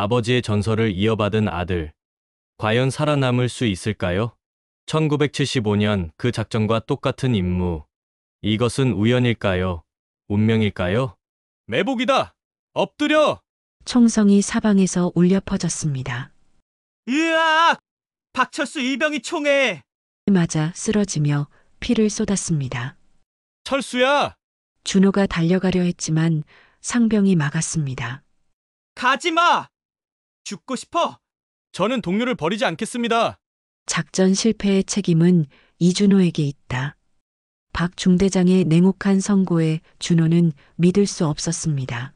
아버지의 전설을 이어받은 아들, 과연 살아남을 수 있을까요? 1975년 그 작전과 똑같은 임무. 이것은 우연일까요? 운명일까요? 매복이다! 엎드려! 총성이 사방에서 울려 퍼졌습니다. 으악! 박철수 일병이 총에! 맞아 쓰러지며 피를 쏟았습니다. 철수야! 준호가 달려가려 했지만 상병이 막았습니다. 가지마! 죽고 싶어! 저는 동료를 버리지 않겠습니다. 작전 실패의 책임은 이준호에게 있다. 박 중대장의 냉혹한 선고에 준호는 믿을 수 없었습니다.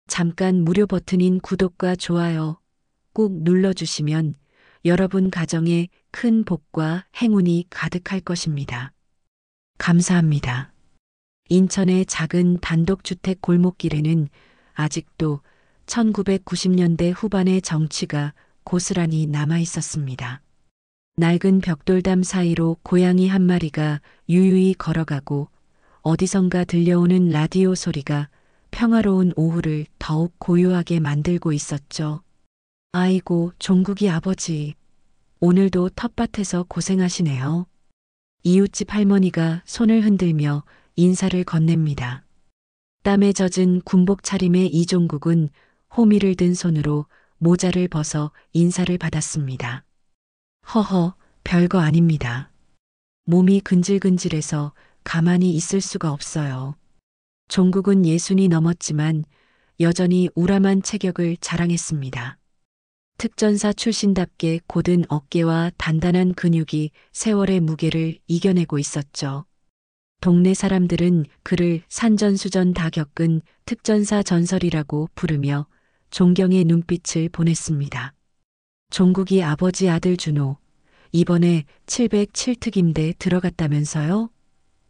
잠깐 무료 버튼인 구독과 좋아요 꼭 눌러주시면 여러분 가정에 큰 복과 행운이 가득할 것입니다. 감사합니다. 인천의 작은 단독주택 골목길에는 아직도 1990년대 후반의 정취가 고스란히 남아 있었습니다. 낡은 벽돌담 사이로 고양이 한 마리가 유유히 걸어가고 어디선가 들려오는 라디오 소리가 평화로운 오후를 더욱 고요하게 만들고 있었죠. 아이고, 종국이 아버지. 오늘도 텃밭에서 고생하시네요. 이웃집 할머니가 손을 흔들며 인사를 건넵니다. 땀에 젖은 군복 차림의 이종국은 호미를 든 손으로 모자를 벗어 인사를 받았습니다. 허허, 별거 아닙니다. 몸이 근질근질해서 가만히 있을 수가 없어요. 종국은 60이 넘었지만 여전히 우람한 체격을 자랑했습니다. 특전사 출신답게 곧은 어깨와 단단한 근육이 세월의 무게를 이겨내고 있었죠. 동네 사람들은 그를 산전수전 다 겪은 특전사 전설이라고 부르며 존경의 눈빛을 보냈습니다. 종국이 아버지 아들 준호, 이번에 707특임대 들어갔다면서요?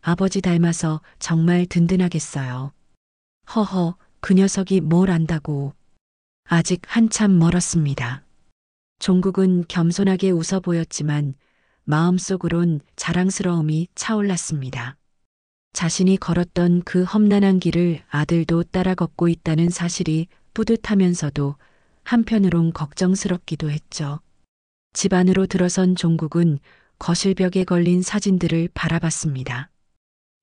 아버지 닮아서 정말 든든하겠어요. 허허, 그 녀석이 뭘 안다고. 아직 한참 멀었습니다. 종국은 겸손하게 웃어 보였지만 마음속으론 자랑스러움이 차올랐습니다. 자신이 걸었던 그 험난한 길을 아들도 따라 걷고 있다는 사실이 뿌듯하면서도 한편으론 걱정스럽기도 했죠. 집 안으로 들어선 종국은 거실벽에 걸린 사진들을 바라봤습니다.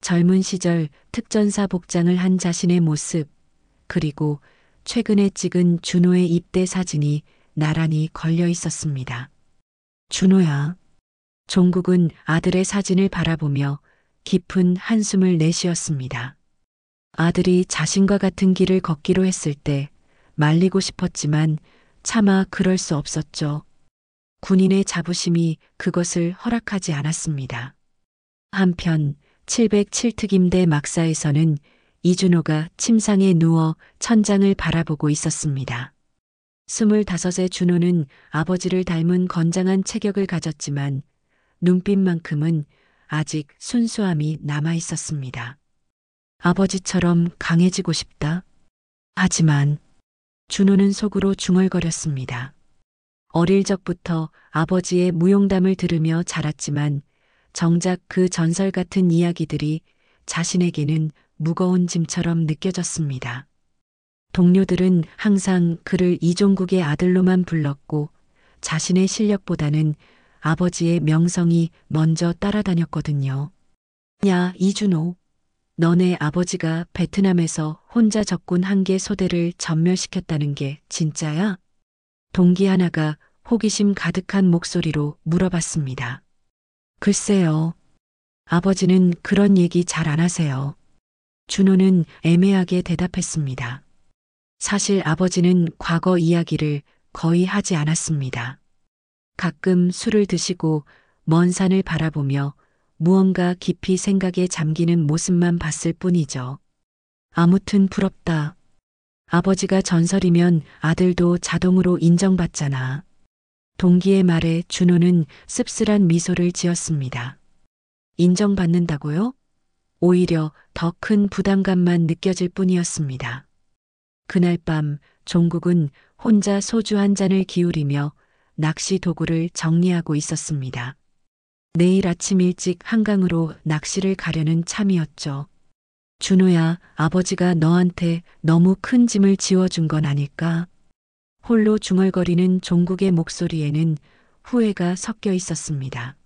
젊은 시절 특전사 복장을 한 자신의 모습, 그리고 최근에 찍은 준호의 입대 사진이 나란히 걸려 있었습니다. 준호야. 종국은 아들의 사진을 바라보며 깊은 한숨을 내쉬었습니다. 아들이 자신과 같은 길을 걷기로 했을 때 말리고 싶었지만 차마 그럴 수 없었죠. 군인의 자부심이 그것을 허락하지 않았습니다. 한편 707특임대 막사에서는 이준호가 침상에 누워 천장을 바라보고 있었습니다. 25의 준호는 아버지를 닮은 건장한 체격을 가졌지만 눈빛만큼은 아직 순수함이 남아 있었습니다. 아버지처럼 강해지고 싶다. 하지만 준호는 속으로 중얼거렸습니다. 어릴 적부터 아버지의 무용담을 들으며 자랐지만 정작 그 전설 같은 이야기들이 자신에게는 무거운 짐처럼 느껴졌습니다. 동료들은 항상 그를 이종국의 아들로만 불렀고 자신의 실력보다는 아버지의 명성이 먼저 따라다녔거든요. 야, 이준호. 너네 아버지가 베트남에서 혼자 적군 한 개 소대를 전멸시켰다는 게 진짜야? 동기 하나가 호기심 가득한 목소리로 물어봤습니다. 글쎄요. 아버지는 그런 얘기 잘 안 하세요. 준호는 애매하게 대답했습니다. 사실 아버지는 과거 이야기를 거의 하지 않았습니다. 가끔 술을 드시고 먼 산을 바라보며 무언가 깊이 생각에 잠기는 모습만 봤을 뿐이죠. 아무튼 부럽다. 아버지가 전설이면 아들도 자동으로 인정받잖아. 동기의 말에 준호는 씁쓸한 미소를 지었습니다. 인정받는다고요? 오히려 더 큰 부담감만 느껴질 뿐이었습니다. 그날 밤 종국은 혼자 소주 한 잔을 기울이며 낚시 도구를 정리하고 있었습니다. 내일 아침 일찍 한강으로 낚시를 가려는 참이었죠. 준호야, 아버지가 너한테 너무 큰 짐을 지워준 건 아닐까? 홀로 중얼거리는 종국의 목소리에는 후회가 섞여 있었습니다.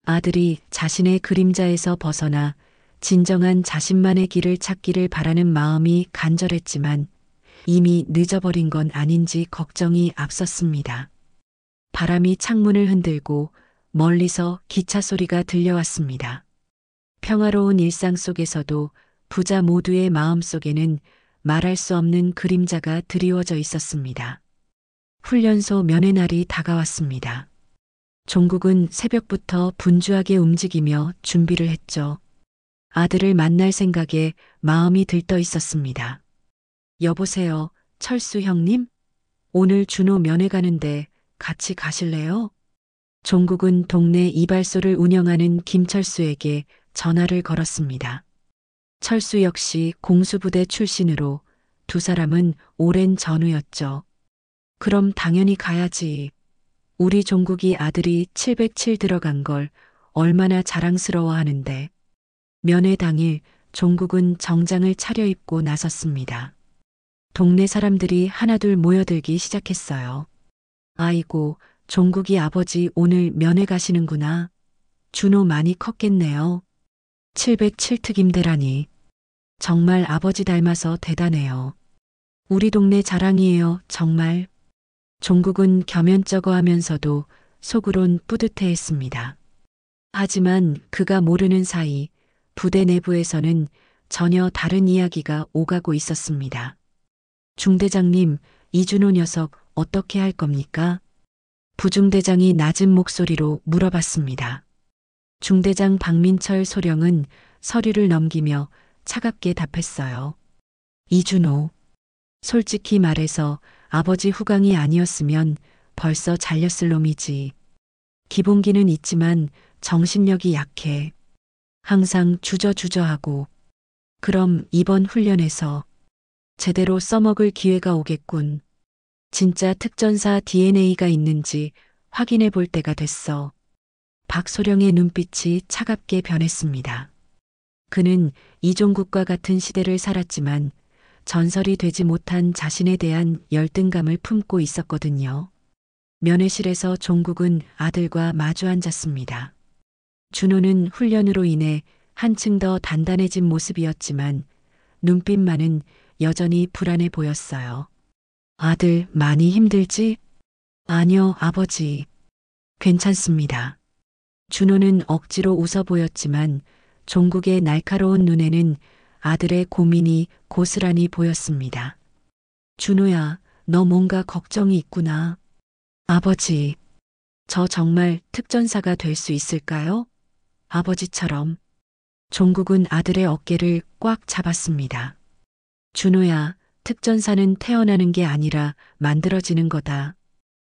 아들이 자신의 그림자에서 벗어나 진정한 자신만의 길을 찾기를 바라는 마음이 간절했지만 이미 늦어버린 건 아닌지 걱정이 앞섰습니다. 바람이 창문을 흔들고 멀리서 기차 소리가 들려왔습니다. 평화로운 일상 속에서도 부자 모두의 마음 속에는 말할 수 없는 그림자가 드리워져 있었습니다. 훈련소 면회 날이 다가왔습니다. 종국은 새벽부터 분주하게 움직이며 준비를 했죠. 아들을 만날 생각에 마음이 들떠 있었습니다. 여보세요, 철수 형님? 오늘 준호 면회 가는데 같이 가실래요? 종국은 동네 이발소를 운영하는 김철수에게 전화를 걸었습니다. 철수 역시 공수부대 출신으로 두 사람은 오랜 전우였죠. 그럼 당연히 가야지. 우리 종국이 아들이 707 들어간 걸 얼마나 자랑스러워하는데. 면회 당일 종국은 정장을 차려입고 나섰습니다. 동네 사람들이 하나둘 모여들기 시작했어요. 아이고, 종국이 아버지 오늘 면회 가시는구나. 준호 많이 컸겠네요. 707특임대라니. 정말 아버지 닮아서 대단해요. 우리 동네 자랑이에요, 정말. 종국은 겸연쩍어하면서도 속으론 뿌듯해했습니다. 하지만 그가 모르는 사이 부대 내부에서는 전혀 다른 이야기가 오가고 있었습니다. 중대장님, 이준호 녀석 어떻게 할 겁니까? 부중대장이 낮은 목소리로 물어봤습니다. 중대장 박민철 소령은 서류를 넘기며 차갑게 답했어요. 이준호. 솔직히 말해서 아버지 후광이 아니었으면 벌써 잘렸을 놈이지. 기본기는 있지만 정신력이 약해. 항상 주저주저하고. 그럼 이번 훈련에서 제대로 써먹을 기회가 오겠군. 진짜 특전사 DNA가 있는지 확인해 볼 때가 됐어. 박소령의 눈빛이 차갑게 변했습니다. 그는 이종국과 같은 시대를 살았지만 전설이 되지 못한 자신에 대한 열등감을 품고 있었거든요. 면회실에서 종국은 아들과 마주 앉았습니다. 준호는 훈련으로 인해 한층 더 단단해진 모습이었지만 눈빛만은 여전히 불안해 보였어요. 아들 많이 힘들지? 아니요, 아버지. 괜찮습니다. 준호는 억지로 웃어 보였지만 종국의 날카로운 눈에는 아들의 고민이 고스란히 보였습니다. 준호야, 너 뭔가 걱정이 있구나. 아버지, 저 정말 특전사가 될 수 있을까요? 아버지처럼. 종국은 아들의 어깨를 꽉 잡았습니다. 준호야, 특전사는 태어나는 게 아니라 만들어지는 거다.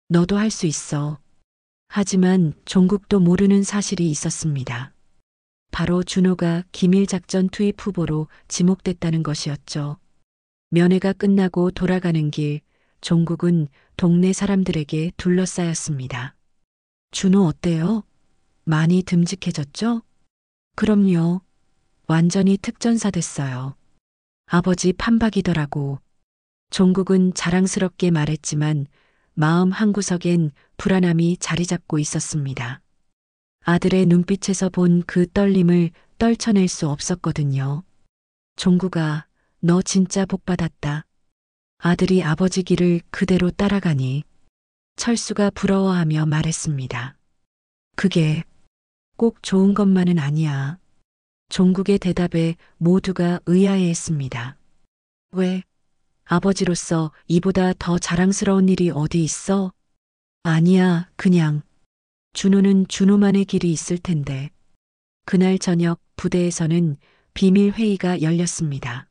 너도 할 수 있어. 하지만 종국도 모르는 사실이 있었습니다. 바로 준호가 기밀작전 투입 후보로 지목됐다는 것이었죠. 면회가 끝나고 돌아가는 길, 종국은 동네 사람들에게 둘러싸였습니다. 준호 어때요? 많이 듬직해졌죠? 그럼요. 완전히 특전사 됐어요. 아버지 판박이더라고. 종국은 자랑스럽게 말했지만 마음 한구석엔 불안함이 자리 잡고 있었습니다. 아들의 눈빛에서 본 그 떨림을 떨쳐낼 수 없었거든요. 종국아, 너 진짜 복받았다. 아들이 아버지 길을 그대로 따라가니. 철수가 부러워하며 말했습니다. 그게 꼭 좋은 것만은 아니야. 종국의 대답에 모두가 의아해했습니다. 왜? 아버지로서 이보다 더 자랑스러운 일이 어디 있어? 아니야, 그냥. 준호는 준호만의 길이 있을 텐데. 그날 저녁 부대에서는 비밀 회의가 열렸습니다.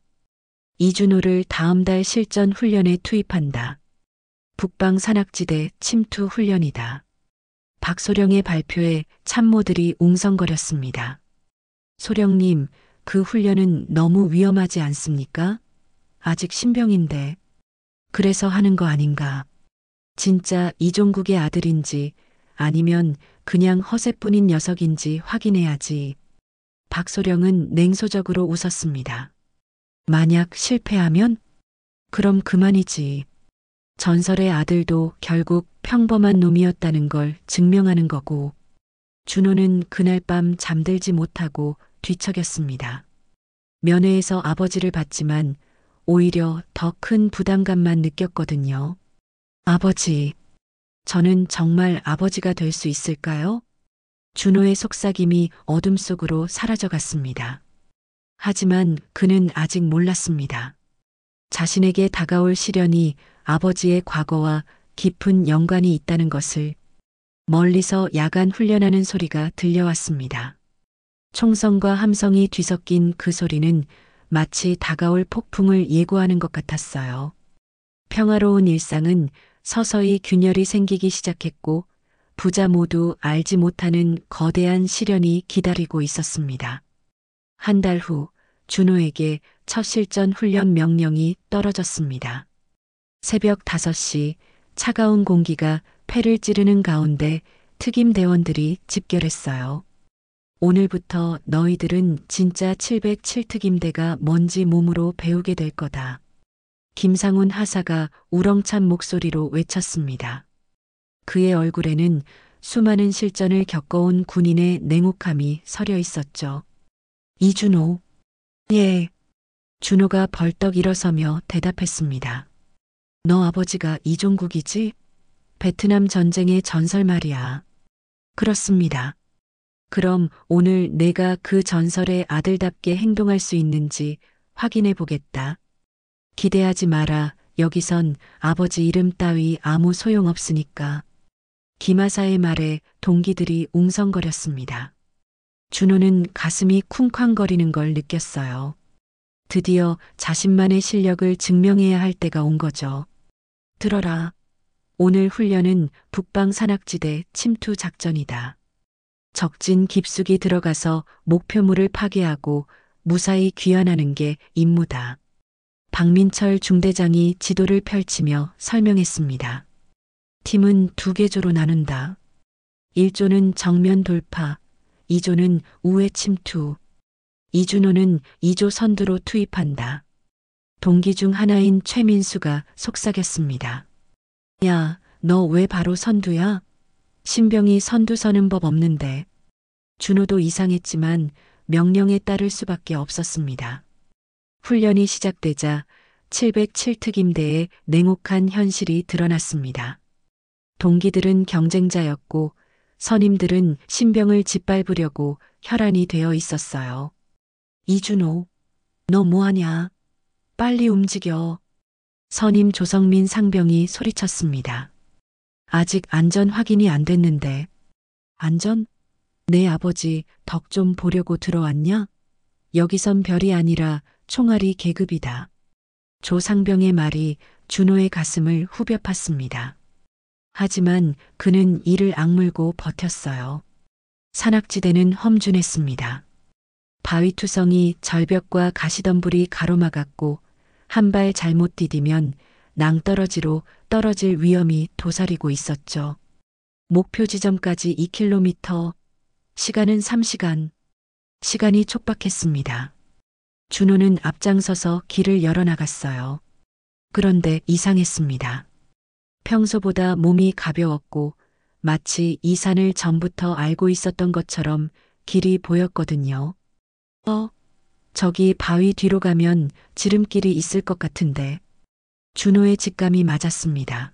이준호를 다음 달 실전 훈련에 투입한다. 북방 산악지대 침투 훈련이다. 박소령의 발표에 참모들이 웅성거렸습니다. 소령님, 그 훈련은 너무 위험하지 않습니까? 아직 신병인데. 그래서 하는 거 아닌가. 진짜 이종국의 아들인지 아니면 그냥 허세뿐인 녀석인지 확인해야지. 박소령은 냉소적으로 웃었습니다. 만약 실패하면? 그럼 그만이지. 전설의 아들도 결국 평범한 놈이었다는 걸 증명하는 거고, 준호는 그날 밤 잠들지 못하고 뒤척였습니다. 면회에서 아버지를 봤지만 오히려 더 큰 부담감만 느꼈거든요. 아버지, 저는 정말 아버지가 될 수 있을까요? 준호의 속삭임이 어둠 속으로 사라져갔습니다. 하지만 그는 아직 몰랐습니다. 자신에게 다가올 시련이 아버지의 과거와 깊은 연관이 있다는 것을. 멀리서 야간 훈련하는 소리가 들려왔습니다. 총성과 함성이 뒤섞인 그 소리는 마치 다가올 폭풍을 예고하는 것 같았어요. 평화로운 일상은 서서히 균열이 생기기 시작했고 부자 모두 알지 못하는 거대한 시련이 기다리고 있었습니다. 한 달 후 준호에게 첫 실전 훈련 명령이 떨어졌습니다. 새벽 5시 차가운 공기가 폐를 찌르는 가운데 특임 대원들이 집결했어요. 오늘부터 너희들은 진짜 707특임대가 뭔지 몸으로 배우게 될 거다. 김상훈 하사가 우렁찬 목소리로 외쳤습니다. 그의 얼굴에는 수많은 실전을 겪어온 군인의 냉혹함이 서려 있었죠. 이준호. 예. 준호가 벌떡 일어서며 대답했습니다. 너 아버지가 이종국이지? 베트남 전쟁의 전설 말이야. 그렇습니다. 그럼 오늘 내가 그 전설의 아들답게 행동할 수 있는지 확인해 보겠다. 기대하지 마라. 여기선 아버지 이름 따위 아무 소용없으니까. 김하사의 말에 동기들이 웅성거렸습니다. 준호는 가슴이 쿵쾅거리는 걸 느꼈어요. 드디어 자신만의 실력을 증명해야 할 때가 온 거죠. 들어라. 오늘 훈련은 북방 산악지대 침투 작전이다. 적진 깊숙이 들어가서 목표물을 파괴하고 무사히 귀환하는 게 임무다. 박민철 중대장이 지도를 펼치며 설명했습니다. 팀은 2개조로 나눈다. 1조는 정면 돌파, 2조는 우회 침투. 이준호는 2조 선두로 투입한다. 동기 중 하나인 최민수가 속삭였습니다. 야, 너 왜 바로 선두야? 신병이 선두 서는 법 없는데. 준호도 이상했지만 명령에 따를 수밖에 없었습니다. 훈련이 시작되자 707특임대의 냉혹한 현실이 드러났습니다. 동기들은 경쟁자였고 선임들은 신병을 짓밟으려고 혈안이 되어 있었어요. 이준호, 너 뭐하냐? 빨리 움직여. 선임 조성민 상병이 소리쳤습니다. 아직 안전 확인이 안 됐는데. 안전? 내 아버지 덕 좀 보려고 들어왔냐? 여기선 별이 아니라 총알이 계급이다. 조 상병의 말이 준호의 가슴을 후벼 팠습니다. 하지만 그는 이를 악물고 버텼어요. 산악지대는 험준했습니다. 바위투성이 절벽과 가시덤불이 가로막았고 한 발 잘못 디디면 낭떠러지로 떨어질 위험이 도사리고 있었죠. 목표 지점까지 2km, 시간은 3시간. 시간이 촉박했습니다. 준호는 앞장서서 길을 열어나갔어요. 그런데 이상했습니다. 평소보다 몸이 가벼웠고 마치 이 산을 전부터 알고 있었던 것처럼 길이 보였거든요. 저기 바위 뒤로 가면 지름길이 있을 것 같은데. 준호의 직감이 맞았습니다.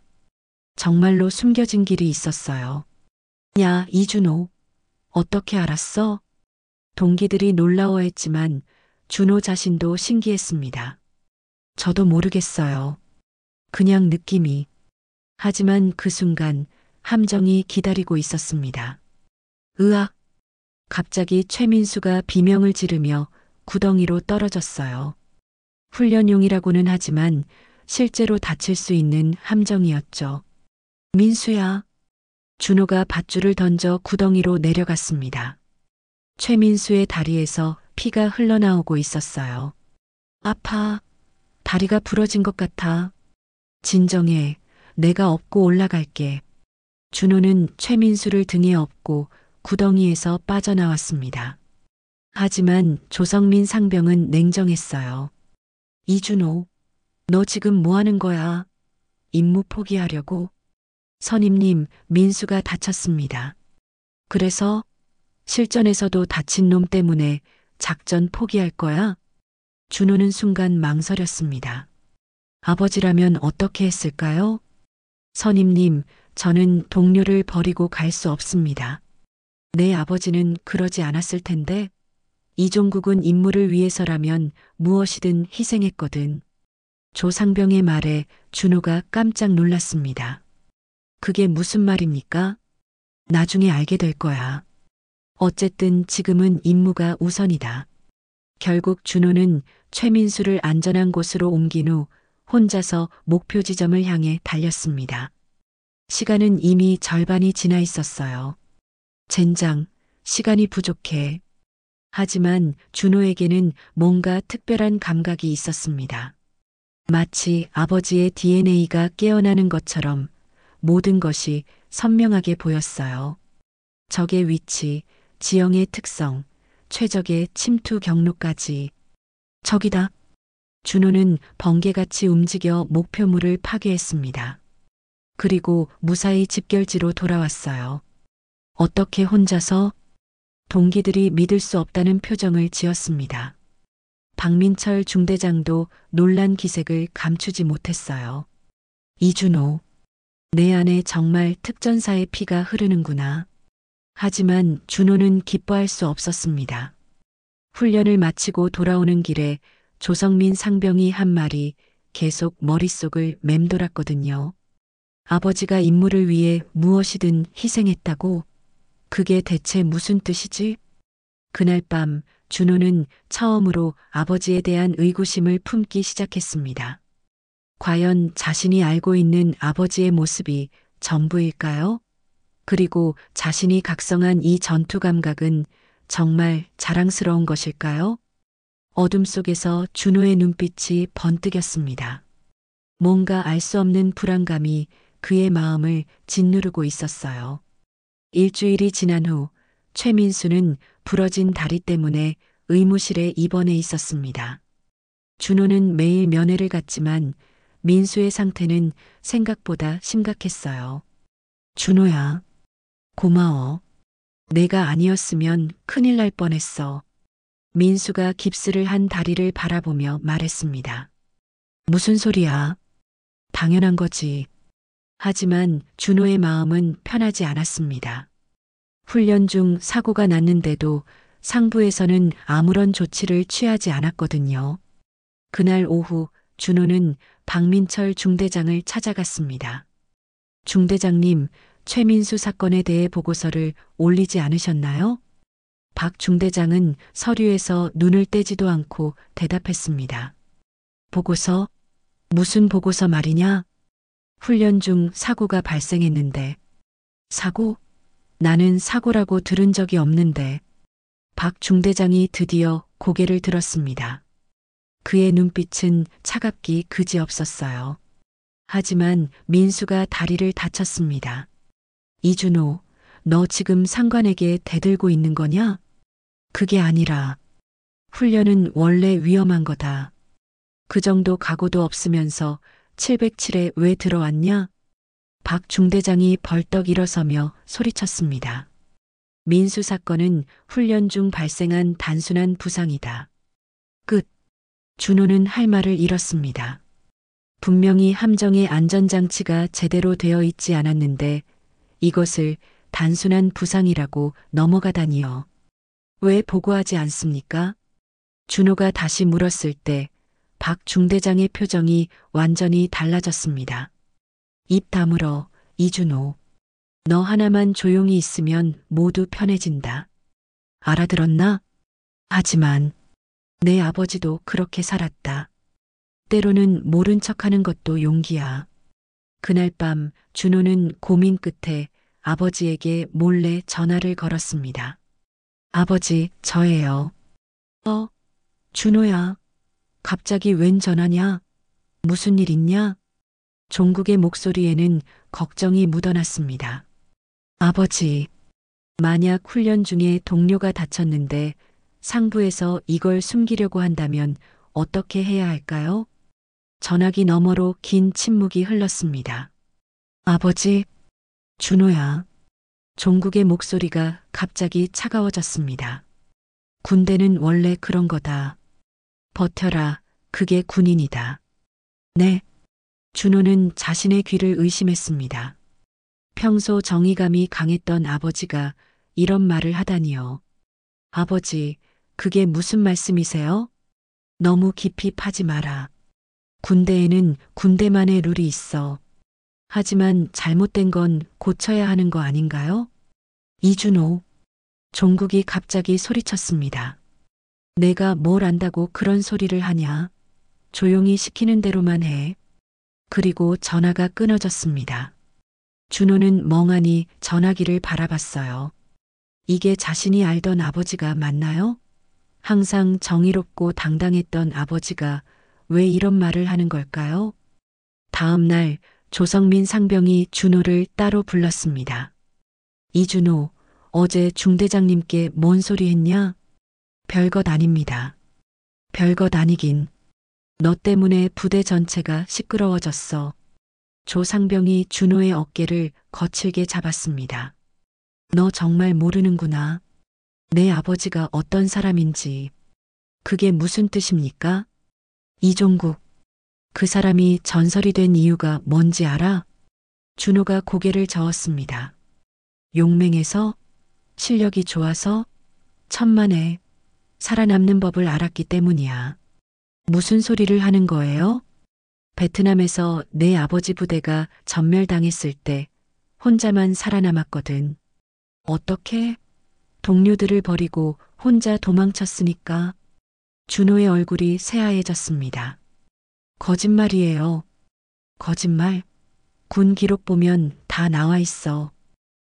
정말로 숨겨진 길이 있었어요. 야, 이준호. 어떻게 알았어? 동기들이 놀라워했지만 준호 자신도 신기했습니다. 저도 모르겠어요. 그냥 느낌이. 하지만 그 순간 함정이 기다리고 있었습니다. 으악! 갑자기 최민수가 비명을 지르며 구덩이로 떨어졌어요. 훈련용이라고는 하지만 실제로 다칠 수 있는 함정이었죠. 민수야. 준호가 밧줄을 던져 구덩이로 내려갔습니다. 최민수의 다리에서 피가 흘러나오고 있었어요. 아파. 다리가 부러진 것 같아. 진정해. 내가 업고 올라갈게. 준호는 최민수를 등에 업고 구덩이에서 빠져나왔습니다. 하지만 조성민 상병은 냉정했어요. 이준호, 너 지금 뭐 하는 거야? 임무 포기하려고. 선임님, 민수가 다쳤습니다. 그래서 실전에서도 다친 놈 때문에 작전 포기할 거야? 준호는 순간 망설였습니다. 아버지라면 어떻게 했을까요? 선임님, 저는 동료를 버리고 갈 수 없습니다. 내 아버지는 그러지 않았을 텐데, 이종국은 임무를 위해서라면 무엇이든 희생했거든. 조상병의 말에 준호가 깜짝 놀랐습니다. 그게 무슨 말입니까? 나중에 알게 될 거야. 어쨌든 지금은 임무가 우선이다. 결국 준호는 최민수를 안전한 곳으로 옮긴 후 혼자서 목표 지점을 향해 달렸습니다. 시간은 이미 절반이 지나 있었어요. 젠장, 시간이 부족해. 하지만 준호에게는 뭔가 특별한 감각이 있었습니다. 마치 아버지의 DNA가 깨어나는 것처럼 모든 것이 선명하게 보였어요. 적의 위치, 지형의 특성, 최적의 침투 경로까지. 적이다. 준호는 번개같이 움직여 목표물을 파괴했습니다. 그리고 무사히 집결지로 돌아왔어요. 어떻게 혼자서? 동기들이 믿을 수 없다는 표정을 지었습니다. 박민철 중대장도 놀란 기색을 감추지 못했어요. 이준호, 내 안에 정말 특전사의 피가 흐르는구나. 하지만 준호는 기뻐할 수 없었습니다. 훈련을 마치고 돌아오는 길에 조성민 상병이 한 말이 계속 머릿속을 맴돌았거든요. 아버지가 임무를 위해 무엇이든 희생했다고? 그게 대체 무슨 뜻이지? 그날 밤 준호는 처음으로 아버지에 대한 의구심을 품기 시작했습니다. 과연 자신이 알고 있는 아버지의 모습이 전부일까요? 그리고 자신이 각성한 이 전투 감각은 정말 자랑스러운 것일까요? 어둠 속에서 준호의 눈빛이 번뜩였습니다. 뭔가 알 수 없는 불안감이 그의 마음을 짓누르고 있었어요. 일주일이 지난 후 최민수는 부러진 다리 때문에 의무실에 입원해 있었습니다. 준호는 매일 면회를 갔지만 민수의 상태는 생각보다 심각했어요. 준호야, 고마워. 내가 아니었으면 큰일 날 뻔했어. 민수가 깁스를 한 다리를 바라보며 말했습니다. 무슨 소리야? 당연한 거지. 하지만 준호의 마음은 편하지 않았습니다. 훈련 중 사고가 났는데도 상부에서는 아무런 조치를 취하지 않았거든요. 그날 오후 준호는 박민철 중대장을 찾아갔습니다. 중대장님, 최민수 사건에 대해 보고서를 올리지 않으셨나요? 박 중대장은 서류에서 눈을 떼지도 않고 대답했습니다. 보고서? 무슨 보고서 말이냐? 훈련 중 사고가 발생했는데. 사고? 나는 사고라고 들은 적이 없는데. 박 중대장이 드디어 고개를 들었습니다. 그의 눈빛은 차갑기 그지없었어요. 하지만 민수가 다리를 다쳤습니다. 이준호, 너 지금 상관에게 대들고 있는 거냐? 그게 아니라 훈련은 원래 위험한 거다. 그 정도 각오도 없으면서 707에 왜 들어왔냐? 박 중대장이 벌떡 일어서며 소리쳤습니다. 민수 사건은 훈련 중 발생한 단순한 부상이다. 끝. 준호는 할 말을 잃었습니다. 분명히 함정의 안전장치가 제대로 되어 있지 않았는데 이것을 단순한 부상이라고 넘어가다니요. 왜 보고하지 않습니까? 준호가 다시 물었을 때 박 중대장의 표정이 완전히 달라졌습니다. 입 다물어, 이준호. 너 하나만 조용히 있으면 모두 편해진다. 알아들었나? 하지만 내 아버지도 그렇게 살았다. 때로는 모른 척하는 것도 용기야. 그날 밤 준호는 고민 끝에 아버지에게 몰래 전화를 걸었습니다. 아버지, 저예요. 준호야. 갑자기 웬 전화냐? 무슨 일 있냐? 종국의 목소리에는 걱정이 묻어났습니다. 아버지, 만약 훈련 중에 동료가 다쳤는데 상부에서 이걸 숨기려고 한다면 어떻게 해야 할까요? 전화기 너머로 긴 침묵이 흘렀습니다. 아버지, 준호야. 종국의 목소리가 갑자기 차가워졌습니다. 군대는 원래 그런 거다. 버텨라. 그게 군인이다. 네. 준호는 자신의 귀를 의심했습니다. 평소 정의감이 강했던 아버지가 이런 말을 하다니요. 아버지, 그게 무슨 말씀이세요? 너무 깊이 파지 마라. 군대에는 군대만의 룰이 있어. 하지만 잘못된 건 고쳐야 하는 거 아닌가요? 이준호. 종국이 갑자기 소리쳤습니다. 내가 뭘 안다고 그런 소리를 하냐? 조용히 시키는 대로만 해. 그리고 전화가 끊어졌습니다. 준호는 멍하니 전화기를 바라봤어요. 이게 자신이 알던 아버지가 맞나요? 항상 정의롭고 당당했던 아버지가 왜 이런 말을 하는 걸까요? 다음 날 조성민 상병이 준호를 따로 불렀습니다. 이준호, 어제 중대장님께 뭔 소리 했냐? 별것 아닙니다. 별것 아니긴. 너 때문에 부대 전체가 시끄러워졌어. 조 상병이 준호의 어깨를 거칠게 잡았습니다. 너 정말 모르는구나. 내 아버지가 어떤 사람인지. 그게 무슨 뜻입니까? 이종국. 그 사람이 전설이 된 이유가 뭔지 알아? 준호가 고개를 저었습니다. 용맹해서? 실력이 좋아서? 천만에 살아남는 법을 알았기 때문이야. 무슨 소리를 하는 거예요? 베트남에서 내 아버지 부대가 전멸당했을 때 혼자만 살아남았거든. 어떻게? 동료들을 버리고 혼자 도망쳤으니까. 준호의 얼굴이 새하얘졌습니다. 거짓말이에요. 거짓말? 군 기록 보면 다 나와 있어.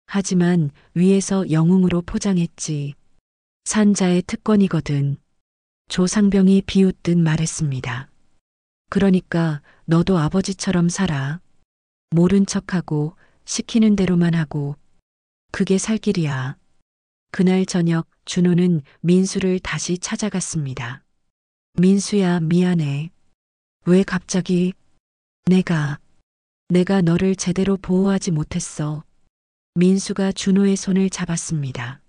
하지만 위에서 영웅으로 포장했지. 산자의 특권이거든. 조상병이 비웃듯 말했습니다. 그러니까 너도 아버지처럼 살아. 모른 척하고 시키는 대로만 하고. 그게 살 길이야. 그날 저녁 준호는 민수를 다시 찾아갔습니다. 민수야, 미안해. 왜 갑자기? 내가 너를 제대로 보호하지 못했어. 민수가 준호의 손을 잡았습니다.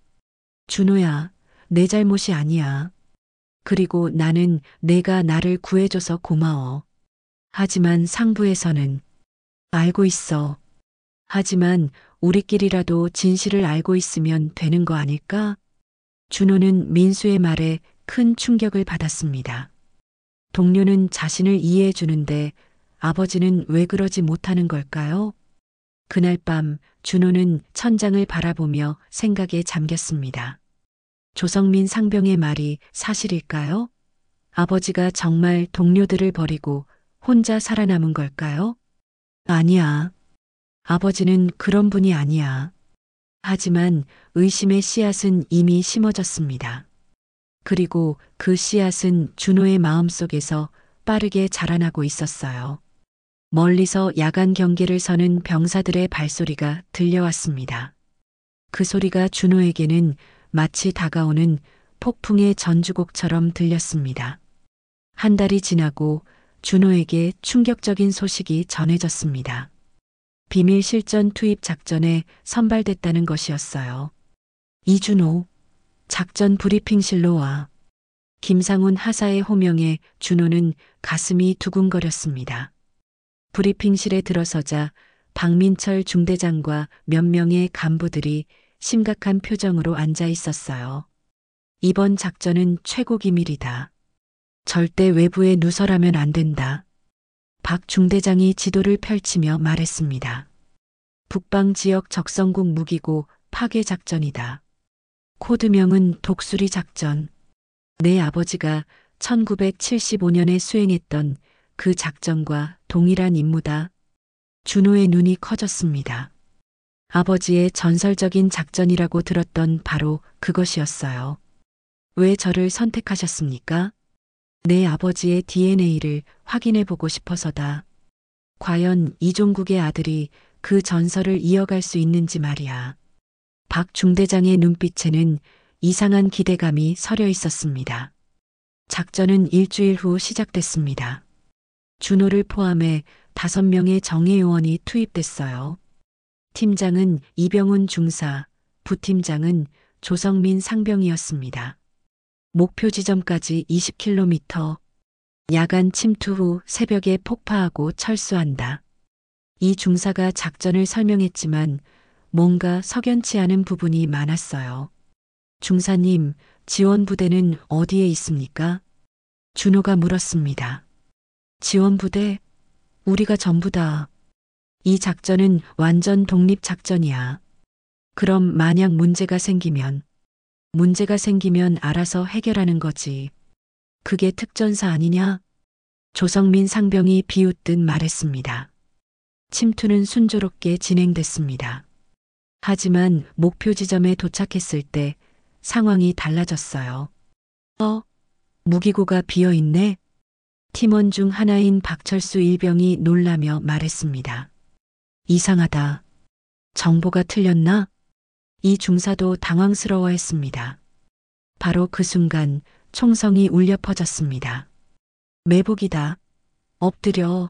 준호야, 내 잘못이 아니야. 그리고 나는 내가 나를 구해줘서 고마워. 하지만 상부에서는 알고 있어. 하지만 우리끼리라도 진실을 알고 있으면 되는 거 아닐까? 준호는 민수의 말에 큰 충격을 받았습니다. 동료는 자신을 이해해 주는데 아버지는 왜 그러지 못하는 걸까요? 그날 밤 준호는 천장을 바라보며 생각에 잠겼습니다. 조성민 상병의 말이 사실일까요? 아버지가 정말 동료들을 버리고 혼자 살아남은 걸까요? 아니야. 아버지는 그런 분이 아니야. 하지만 의심의 씨앗은 이미 심어졌습니다. 그리고 그 씨앗은 준호의 마음속에서 빠르게 자라나고 있었어요. 멀리서 야간 경계를 서는 병사들의 발소리가 들려왔습니다. 그 소리가 준호에게는 마치 다가오는 폭풍의 전주곡처럼 들렸습니다. 한 달이 지나고 준호에게 충격적인 소식이 전해졌습니다. 비밀 실전 투입 작전에 선발됐다는 것이었어요. 이준호, 작전 브리핑실로 와. 김상훈 하사의 호명에 준호는 가슴이 두근거렸습니다. 브리핑실에 들어서자 박민철 중대장과 몇 명의 간부들이 심각한 표정으로 앉아 있었어요. 이번 작전은 최고 기밀이다. 절대 외부에 누설하면 안 된다. 박 중대장이 지도를 펼치며 말했습니다. 북방 지역 적성국 무기고 파괴 작전이다. 코드명은 독수리 작전. 내 아버지가 1975년에 수행했던 그 작전과 동일한 임무다. 준호의 눈이 커졌습니다. 아버지의 전설적인 작전이라고 들었던 바로 그것이었어요. 왜 저를 선택하셨습니까? 내 아버지의 DNA를 확인해 보고 싶어서다. 과연 이종국의 아들이 그 전설을 이어갈 수 있는지 말이야. 박 중대장의 눈빛에는 이상한 기대감이 서려 있었습니다. 작전은 일주일 후 시작됐습니다. 준호를 포함해 5명의 정예요원이 투입됐어요. 팀장은 이병훈 중사, 부팀장은 조성민 상병이었습니다. 목표 지점까지 20km. 야간 침투 후 새벽에 폭파하고 철수한다. 이 중사가 작전을 설명했지만 뭔가 석연치 않은 부분이 많았어요. 중사님, 지원부대는 어디에 있습니까? 준호가 물었습니다. 지원부대? 우리가 전부다. 이 작전은 완전 독립작전이야. 그럼 만약 문제가 생기면 알아서 해결하는 거지. 그게 특전사 아니냐? 조성민 상병이 비웃듯 말했습니다. 침투는 순조롭게 진행됐습니다. 하지만 목표 지점에 도착했을 때 상황이 달라졌어요. 무기고가 비어있네? 팀원 중 하나인 박철수 일병이 놀라며 말했습니다. 이상하다. 정보가 틀렸나? 이 중사도 당황스러워했습니다. 바로 그 순간 총성이 울려 퍼졌습니다. 매복이다. 엎드려.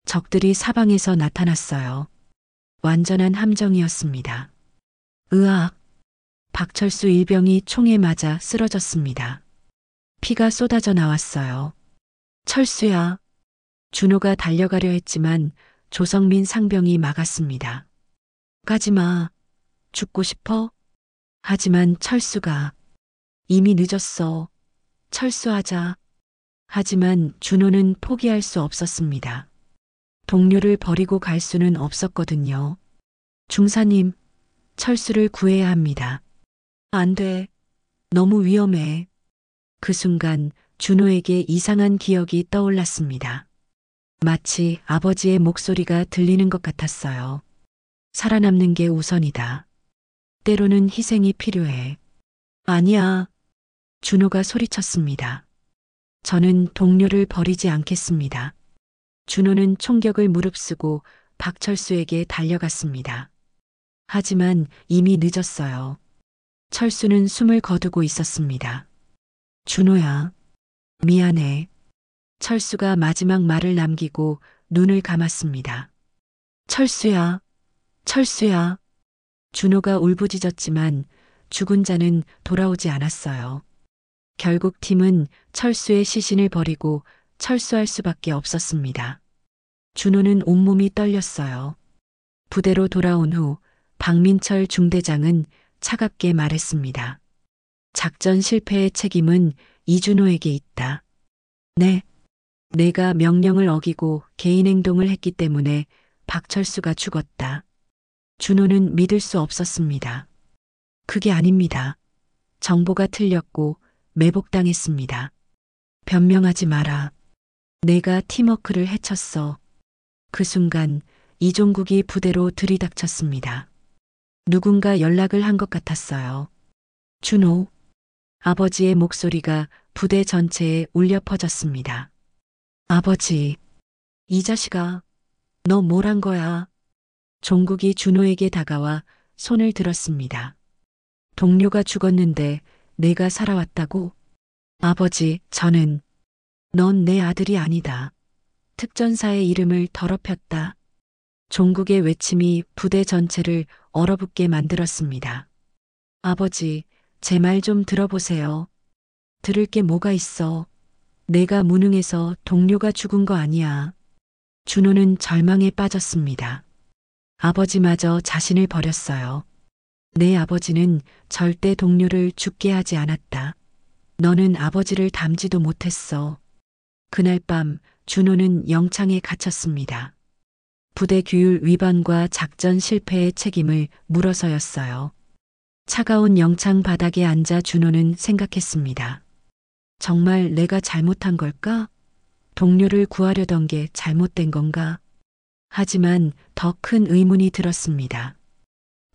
적들이 사방에서 나타났어요. 완전한 함정이었습니다. 으악! 박철수 일병이 총에 맞아 쓰러졌습니다. 피가 쏟아져 나왔어요. 철수야. 준호가 달려가려 했지만 조성민 상병이 막았습니다. 가지마. 죽고 싶어? 하지만 철수가 이미 늦었어. 철수하자. 하지만 준호는 포기할 수 없었습니다. 동료를 버리고 갈 수는 없었거든요. 중사님, 철수를 구해야 합니다. 안 돼. 너무 위험해. 그 순간 준호에게 이상한 기억이 떠올랐습니다. 마치 아버지의 목소리가 들리는 것 같았어요. 살아남는 게 우선이다. 때로는 희생이 필요해. 아니야. 준호가 소리쳤습니다. 저는 동료를 버리지 않겠습니다. 준호는 총격을 무릅쓰고 박철수에게 달려갔습니다. 하지만 이미 늦었어요. 철수는 숨을 거두고 있었습니다. 준호야, 미안해. 철수가 마지막 말을 남기고 눈을 감았습니다. 철수야, 철수야. 준호가 울부짖었지만 죽은 자는 돌아오지 않았어요. 결국 팀은 철수의 시신을 버리고 철수할 수밖에 없었습니다. 준호는 온몸이 떨렸어요. 부대로 돌아온 후 박민철 중대장은 차갑게 말했습니다. 작전 실패의 책임은 이준호에게 있다. 네. 내가 명령을 어기고 개인 행동을 했기 때문에 박철수가 죽었다. 준호는 믿을 수 없었습니다. 그게 아닙니다. 정보가 틀렸고 매복당했습니다. 변명하지 마라. 내가 팀워크를 해쳤어. 그 순간 이종국이 부대로 들이닥쳤습니다. 누군가 연락을 한 것 같았어요. 준호. 아버지의 목소리가 부대 전체에 울려 퍼졌습니다. 아버지, 이 자식아, 너 뭘 한 거야? 종국이 준호에게 다가와 손을 들었습니다. 동료가 죽었는데 내가 살아왔다고? 아버지, 넌 내 아들이 아니다. 특전사의 이름을 더럽혔다. 종국의 외침이 부대 전체를 얼어붙게 만들었습니다. 아버지, 제 말 좀 들어보세요. 들을 게 뭐가 있어. 내가 무능해서 동료가 죽은 거 아니야. 준호는 절망에 빠졌습니다. 아버지마저 자신을 버렸어요. 내 아버지는 절대 동료를 죽게 하지 않았다. 너는 아버지를 닮지도 못했어. 그날 밤 준호는 영창에 갇혔습니다. 부대 규율 위반과 작전 실패의 책임을 물어서였어요. 차가운 영창 바닥에 앉아 준호는 생각했습니다. 정말 내가 잘못한 걸까? 동료를 구하려던 게 잘못된 건가? 하지만 더 큰 의문이 들었습니다.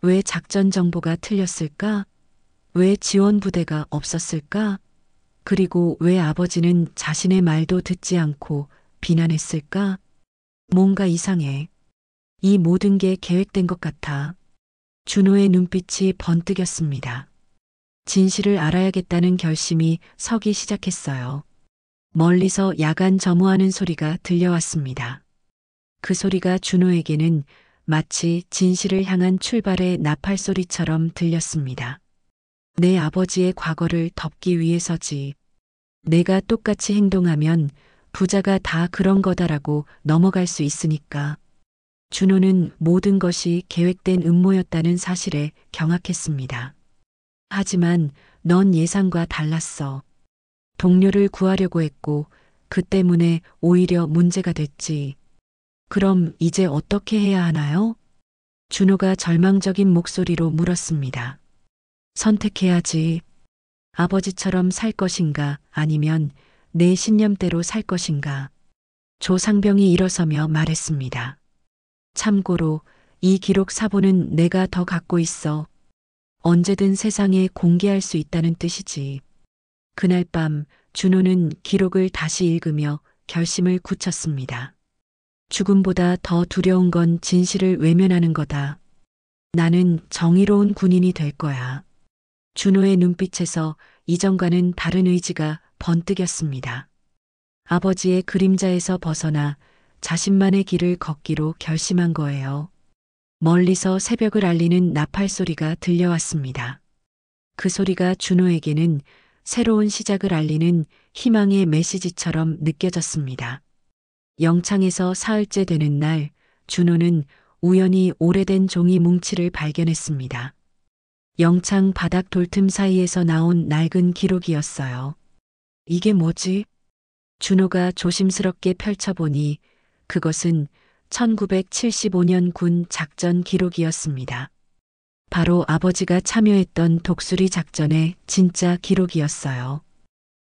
왜 작전 정보가 틀렸을까? 왜 지원 부대가 없었을까? 그리고 왜 아버지는 자신의 말도 듣지 않고 비난했을까? 뭔가 이상해. 이 모든 게 계획된 것 같아. 준호의 눈빛이 번뜩였습니다. 진실을 알아야겠다는 결심이 서기 시작했어요. 멀리서 야간 점호하는 소리가 들려왔습니다. 그 소리가 준호에게는 마치 진실을 향한 출발의 나팔 소리처럼 들렸습니다. 내 아버지의 과거를 덮기 위해서지. 내가 똑같이 행동하면 부자가 다 그런 거다라고 넘어갈 수 있으니까. 준호는 모든 것이 계획된 음모였다는 사실에 경악했습니다. 하지만 넌 예상과 달랐어. 동료를 구하려고 했고 그 때문에 오히려 문제가 됐지. 그럼 이제 어떻게 해야 하나요? 준호가 절망적인 목소리로 물었습니다. 선택해야지. 아버지처럼 살 것인가 아니면 내 신념대로 살 것인가. 조상병이 일어서며 말했습니다. 참고로 이 기록 사본은 내가 더 갖고 있어. 언제든 세상에 공개할 수 있다는 뜻이지. 그날 밤 준호는 기록을 다시 읽으며 결심을 굳혔습니다. 죽음보다 더 두려운 건 진실을 외면하는 거다. 나는 정의로운 군인이 될 거야. 준호의 눈빛에서 이전과는 다른 의지가 번뜩였습니다. 아버지의 그림자에서 벗어나 자신만의 길을 걷기로 결심한 거예요. 멀리서 새벽을 알리는 나팔 소리가 들려왔습니다. 그 소리가 준호에게는 새로운 시작을 알리는 희망의 메시지처럼 느껴졌습니다. 영창에서 사흘째 되는 날, 준호는 우연히 오래된 종이 뭉치를 발견했습니다. 영창 바닥 돌틈 사이에서 나온 낡은 기록이었어요. 이게 뭐지? 준호가 조심스럽게 펼쳐보니 그것은 1975년 군 작전 기록이었습니다. 바로 아버지가 참여했던 독수리 작전의 진짜 기록이었어요.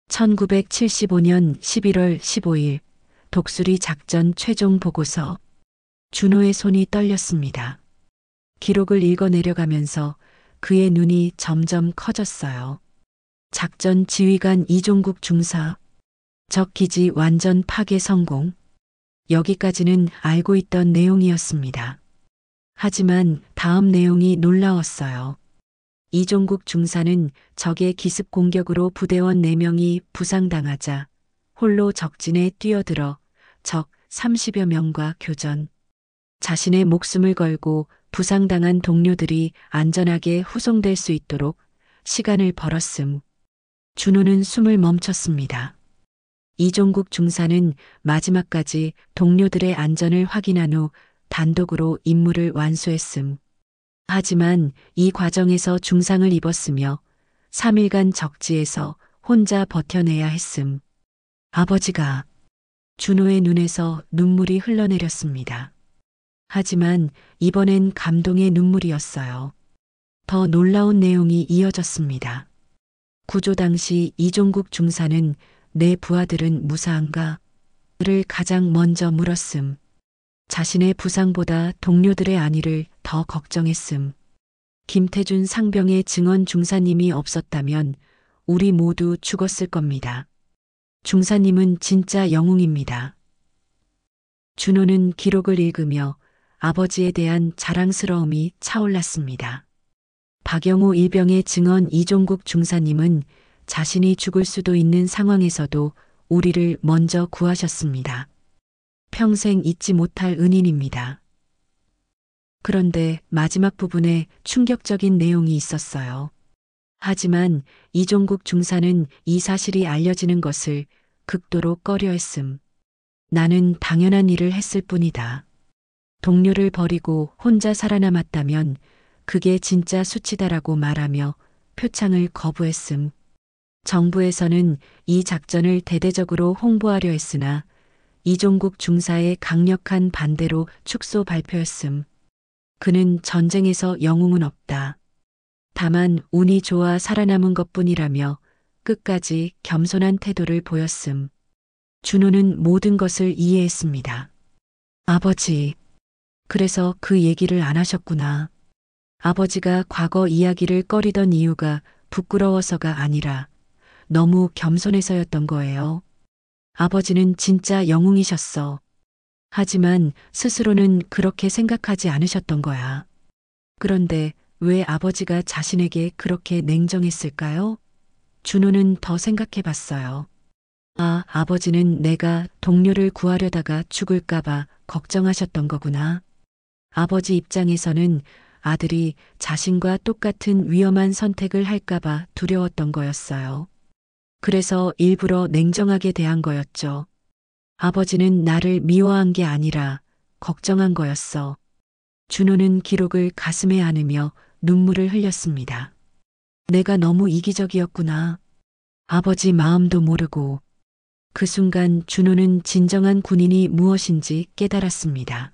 1975년 11월 15일 독수리 작전 최종 보고서. 준호의 손이 떨렸습니다. 기록을 읽어내려가면서 그의 눈이 점점 커졌어요. 작전 지휘관 이종국 중사. 적 기지 완전 파괴 성공. 여기까지는 알고 있던 내용이었습니다. 하지만 다음 내용이 놀라웠어요. 이종국 중사는 적의 기습 공격으로 부대원 4명이 부상당하자 홀로 적진에 뛰어들어 적 30여 명과 교전. 자신의 목숨을 걸고 부상당한 동료들이 안전하게 후송될 수 있도록 시간을 벌었음. 준호는 숨을 멈췄습니다. 이종국 중사는 마지막까지 동료들의 안전을 확인한 후 단독으로 임무를 완수했음. 하지만 이 과정에서 중상을 입었으며 3일간 적지에서 혼자 버텨내야 했음. 아버지가. 준호의 눈에서 눈물이 흘러내렸습니다. 하지만 이번엔 감동의 눈물이었어요. 더 놀라운 내용이 이어졌습니다. 구조 당시 이종국 중사는 내 부하들은 무사한가? 를 가장 먼저 물었음. 자신의 부상보다 동료들의 안위를 더 걱정했음. 김태준 상병의 증언 중사님이 없었다면 우리 모두 죽었을 겁니다. 중사님은 진짜 영웅입니다. 준호는 기록을 읽으며 아버지에 대한 자랑스러움이 차올랐습니다. 박영호 일병의 증언 이종국 중사님은 자신이 죽을 수도 있는 상황에서도 우리를 먼저 구하셨습니다. 평생 잊지 못할 은인입니다. 그런데 마지막 부분에 충격적인 내용이 있었어요. 하지만 이종국 중사는 이 사실이 알려지는 것을 극도로 꺼려했음. 나는 당연한 일을 했을 뿐이다. 동료를 버리고 혼자 살아남았다면 그게 진짜 수치다라고 말하며 표창을 거부했음. 정부에서는 이 작전을 대대적으로 홍보하려 했으나 이종국 중사의 강력한 반대로 축소 발표했음. 그는 전쟁에서 영웅은 없다. 다만 운이 좋아 살아남은 것뿐이라며 끝까지 겸손한 태도를 보였음. 준호는 모든 것을 이해했습니다. 아버지. 그래서 그 얘기를 안 하셨구나. 아버지가 과거 이야기를 꺼리던 이유가 부끄러워서가 아니라 너무 겸손해서였던 거예요. 아버지는 진짜 영웅이셨어. 하지만 스스로는 그렇게 생각하지 않으셨던 거야. 그런데 왜 아버지가 자신에게 그렇게 냉정했을까요? 준호는 더 생각해 봤어요. 아, 아버지는 내가 동료를 구하려다가 죽을까봐 걱정하셨던 거구나. 아버지 입장에서는 아들이 자신과 똑같은 위험한 선택을 할까봐 두려웠던 거였어요. 그래서 일부러 냉정하게 대한 거였죠. 아버지는 나를 미워한 게 아니라 걱정한 거였어. 준호는 기록을 가슴에 안으며 눈물을 흘렸습니다. 내가 너무 이기적이었구나. 아버지 마음도 모르고. 그 순간 준호는 진정한 군인이 무엇인지 깨달았습니다.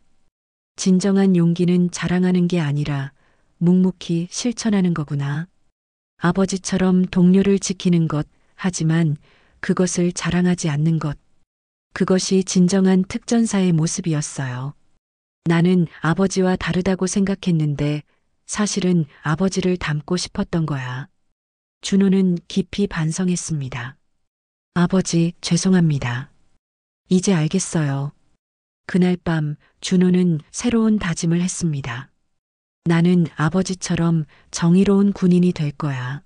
진정한 용기는 자랑하는 게 아니라 묵묵히 실천하는 거구나. 아버지처럼 동료를 지키는 것, 하지만 그것을 자랑하지 않는 것. 그것이 진정한 특전사의 모습이었어요. 나는 아버지와 다르다고 생각했는데 사실은 아버지를 닮고 싶었던 거야. 준호는 깊이 반성했습니다. 아버지, 죄송합니다. 이제 알겠어요. 그날 밤 준호는 새로운 다짐을 했습니다. 나는 아버지처럼 정의로운 군인이 될 거야.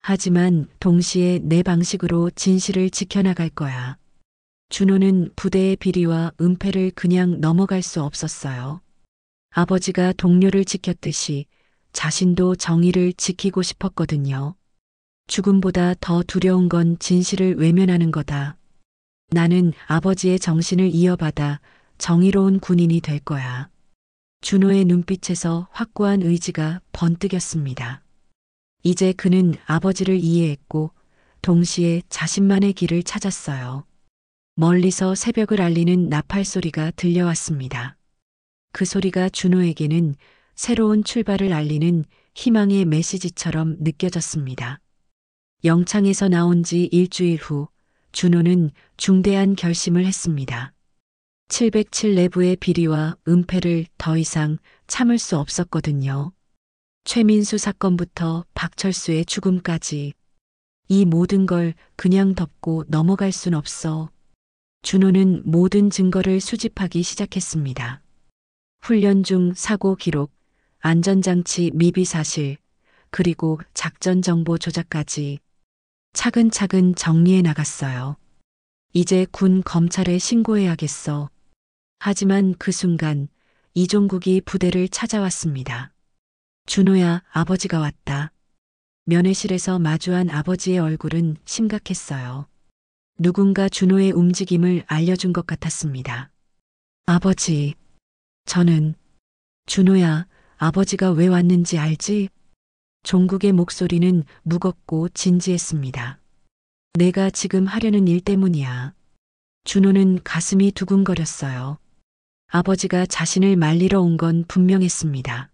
하지만 동시에 내 방식으로 진실을 지켜나갈 거야. 준호는 부대의 비리와 은폐를 그냥 넘어갈 수 없었어요. 아버지가 동료를 지켰듯이 자신도 정의를 지키고 싶었거든요. 죽음보다 더 두려운 건 진실을 외면하는 거다. 나는 아버지의 정신을 이어받아 정의로운 군인이 될 거야. 준호의 눈빛에서 확고한 의지가 번뜩였습니다. 이제 그는 아버지를 이해했고 동시에 자신만의 길을 찾았어요. 멀리서 새벽을 알리는 나팔 소리가 들려왔습니다. 그 소리가 준호에게는 새로운 출발을 알리는 희망의 메시지처럼 느껴졌습니다. 영창에서 나온 지 일주일 후 준호는 중대한 결심을 했습니다. 707 내부의 비리와 은폐를 더 이상 참을 수 없었거든요. 최민수 사건부터 박철수의 죽음까지 이 모든 걸 그냥 덮고 넘어갈 순 없어. 준호는 모든 증거를 수집하기 시작했습니다. 훈련 중 사고 기록, 안전장치 미비 사실, 그리고 작전 정보 조작까지 차근차근 정리해 나갔어요. 이제 군 검찰에 신고해야겠어. 하지만 그 순간 이종국이 부대를 찾아왔습니다. 준호야, 아버지가 왔다. 면회실에서 마주한 아버지의 얼굴은 심각했어요. 누군가 준호의 움직임을 알려준 것 같았습니다. 아버지, 저는 준호야, 아버지가 왜 왔는지 알지? 종국의 목소리는 무겁고 진지했습니다. 내가 지금 하려는 일 때문이야. 준호는 가슴이 두근거렸어요. 아버지가 자신을 말리러 온 건 분명했습니다.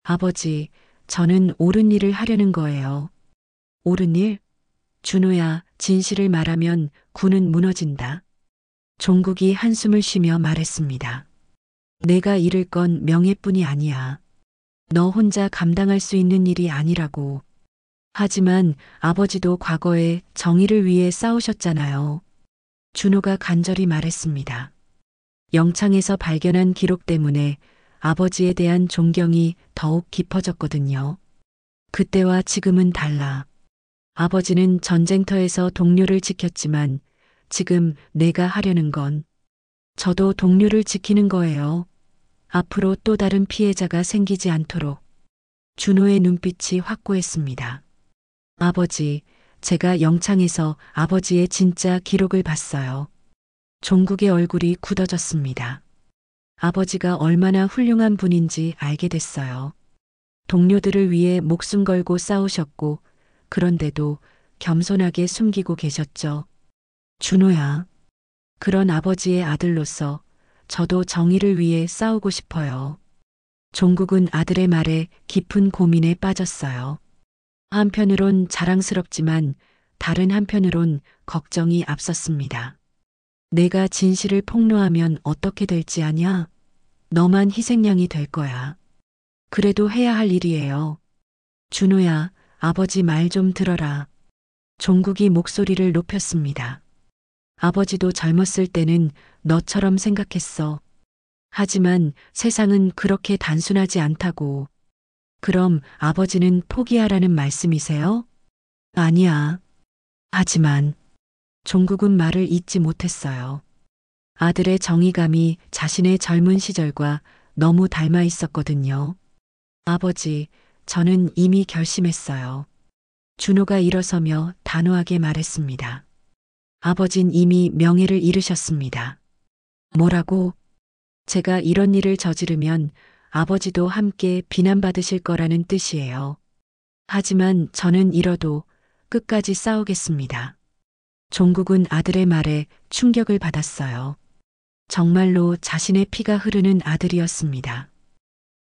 아버지, 저는 옳은 일을 하려는 거예요. 옳은 일? 준호야, 진실을 말하면 군은 무너진다. 종국이 한숨을 쉬며 말했습니다. 내가 잃을 건 명예뿐이 아니야. 너 혼자 감당할 수 있는 일이 아니라고. 하지만 아버지도 과거에 정의를 위해 싸우셨잖아요. 준호가 간절히 말했습니다. 영창에서 발견한 기록 때문에 아버지에 대한 존경이 더욱 깊어졌거든요. 그때와 지금은 달라. 아버지는 전쟁터에서 동료를 지켰지만 지금 내가 하려는 건 저도 동료를 지키는 거예요. 앞으로 또 다른 피해자가 생기지 않도록. 준호의 눈빛이 확고했습니다. 아버지, 제가 영창에서 아버지의 진짜 기록을 봤어요. 종국의 얼굴이 굳어졌습니다. 아버지가 얼마나 훌륭한 분인지 알게 됐어요. 동료들을 위해 목숨 걸고 싸우셨고 그런데도 겸손하게 숨기고 계셨죠. 준호야, 그런 아버지의 아들로서 저도 정의를 위해 싸우고 싶어요. 종국은 아들의 말에 깊은 고민에 빠졌어요. 한편으론 자랑스럽지만 다른 한편으론 걱정이 앞섰습니다. 내가 진실을 폭로하면 어떻게 될지 아냐? 너만 희생양이 될 거야. 그래도 해야 할 일이에요. 준호야, 아버지 말 좀 들어라. 종국이 목소리를 높였습니다. 아버지도 젊었을 때는 너처럼 생각했어. 하지만 세상은 그렇게 단순하지 않다고. 그럼 아버지는 포기하라는 말씀이세요? 아니야. 하지만 종국은 말을 잇지 못했어요. 아들의 정의감이 자신의 젊은 시절과 너무 닮아 있었거든요. 아버지, 저는 이미 결심했어요. 준호가 일어서며 단호하게 말했습니다. 아버진 이미 명예를 잃으셨습니다. 뭐라고? 제가 이런 일을 저지르면 아버지도 함께 비난받으실 거라는 뜻이에요. 하지만 저는 잃어도 끝까지 싸우겠습니다. 종국은 아들의 말에 충격을 받았어요. 정말로 자신의 피가 흐르는 아들이었습니다.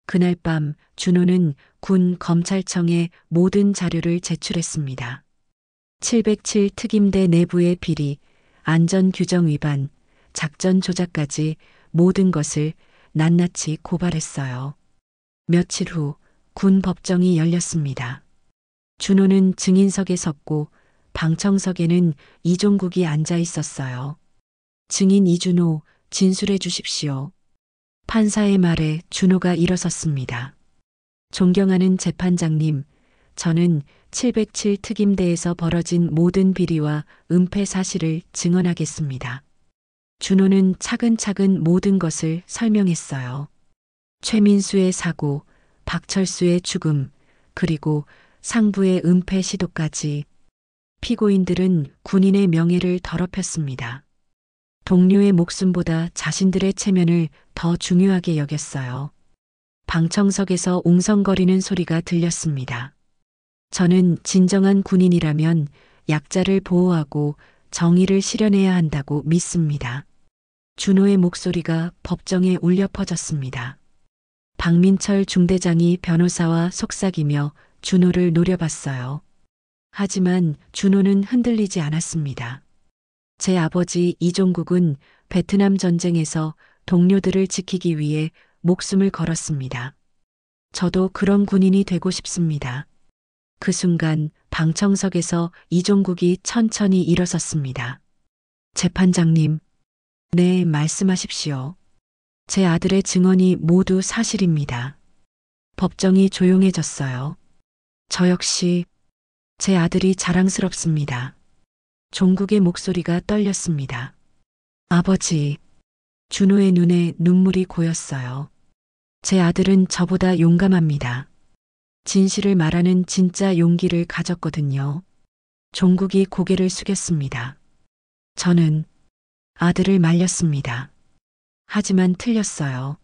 그날 밤 준호는 군 검찰청에 모든 자료를 제출했습니다. 707 특임대 내부의 비리, 안전규정 위반, 작전 조작까지 모든 것을 낱낱이 고발했어요. 며칠 후 군 법정이 열렸습니다. 준호는 증인석에 섰고 방청석에는 이종국이 앉아 있었어요. 증인 이준호, 진술해 주십시오. 판사의 말에 준호가 일어섰습니다. 존경하는 재판장님, 저는 707 특임대에서 벌어진 모든 비리와 은폐 사실을 증언하겠습니다. 준호는 차근차근 모든 것을 설명했어요. 최민수의 사고, 박철수의 죽음, 그리고 상부의 은폐 시도까지. 피고인들은 군인의 명예를 더럽혔습니다. 동료의 목숨보다 자신들의 체면을 더 중요하게 여겼어요. 방청석에서 웅성거리는 소리가 들렸습니다. 저는 진정한 군인이라면 약자를 보호하고 정의를 실현해야 한다고 믿습니다. 준호의 목소리가 법정에 울려 퍼졌습니다. 박민철 중대장이 변호사와 속삭이며 준호를 노려봤어요. 하지만 준호는 흔들리지 않았습니다. 제 아버지 이종국은 베트남 전쟁에서 동료들을 지키기 위해 목숨을 걸었습니다. 저도 그런 군인이 되고 싶습니다. 그 순간 방청석에서 이종국이 천천히 일어섰습니다. 재판장님, 네, 말씀하십시오. 제 아들의 증언이 모두 사실입니다. 법정이 조용해졌어요. 저 역시 제 아들이 자랑스럽습니다. 종국의 목소리가 떨렸습니다. 아버지, 준호의 눈에 눈물이 고였어요. 제 아들은 저보다 용감합니다. 진실을 말하는 진짜 용기를 가졌거든요. 종국이 고개를 숙였습니다. 저는 아들을 말렸습니다. 하지만 틀렸어요.